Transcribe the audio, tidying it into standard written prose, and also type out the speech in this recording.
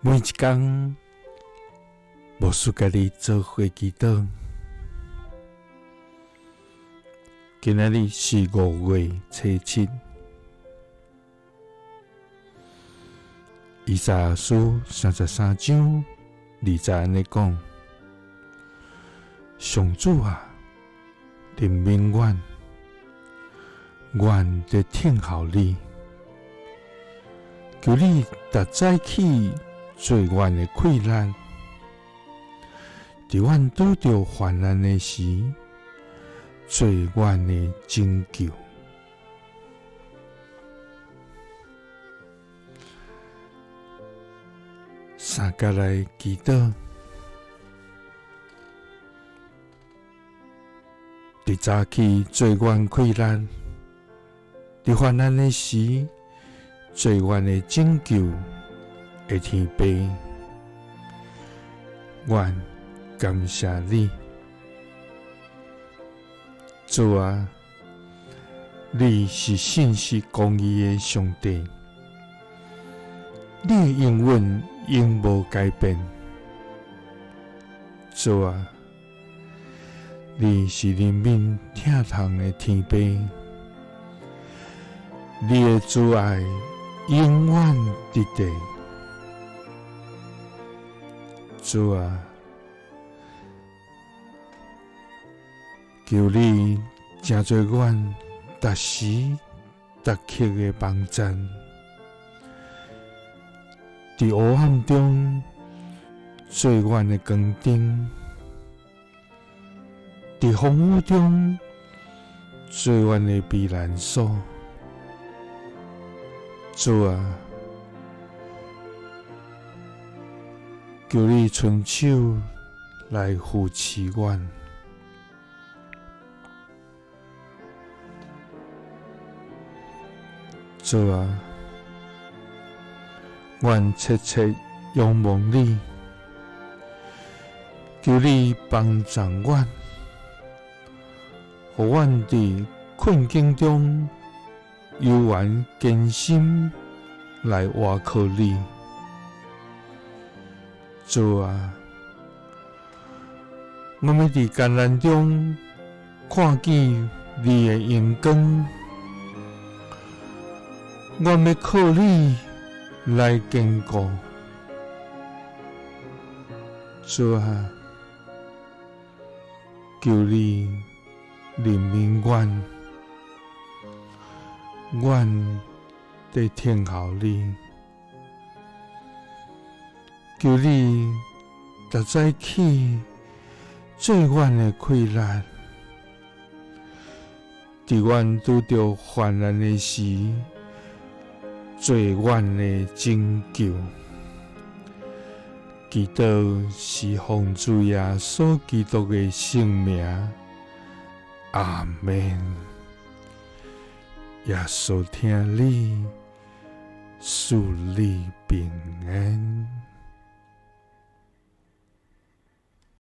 每一天，无事家己做伙祈祷。今仔日是5月初7，以赛亚书33章20安尼讲：上主啊，恁免阮，阮在听候你，求你逐早起做阮的困难，伫阮拄着患难的时，做阮的拯救。三甲来祈祷，伫早起做阮困难，伫患难的时，做阮的拯救的天父，阮感谢你，主啊，你是信实公义的上帝，你的应允永无改变。主啊，你是人民疼痛的天父，你的慈爱永远伫地。主啊，求你成做阮逐时逐刻的帮衬，伫黑暗中做阮的光灯，伫风雨中做阮的避难所。主啊，求你伸手来扶持阮。主啊，阮切切仰望你，求你帮助阮，互阮伫困境中悠然坚心来倚靠你。主啊，我要伫艰难中看见你的阳光，我要靠你来坚固。主啊，求你怜悯阮，阮在听候你，求你逐早起做阮的困难，伫阮拄着患难的时，做阮的拯救。祈祷是奉主耶稣基督的圣名，阿们。耶稣听你，赐你平安。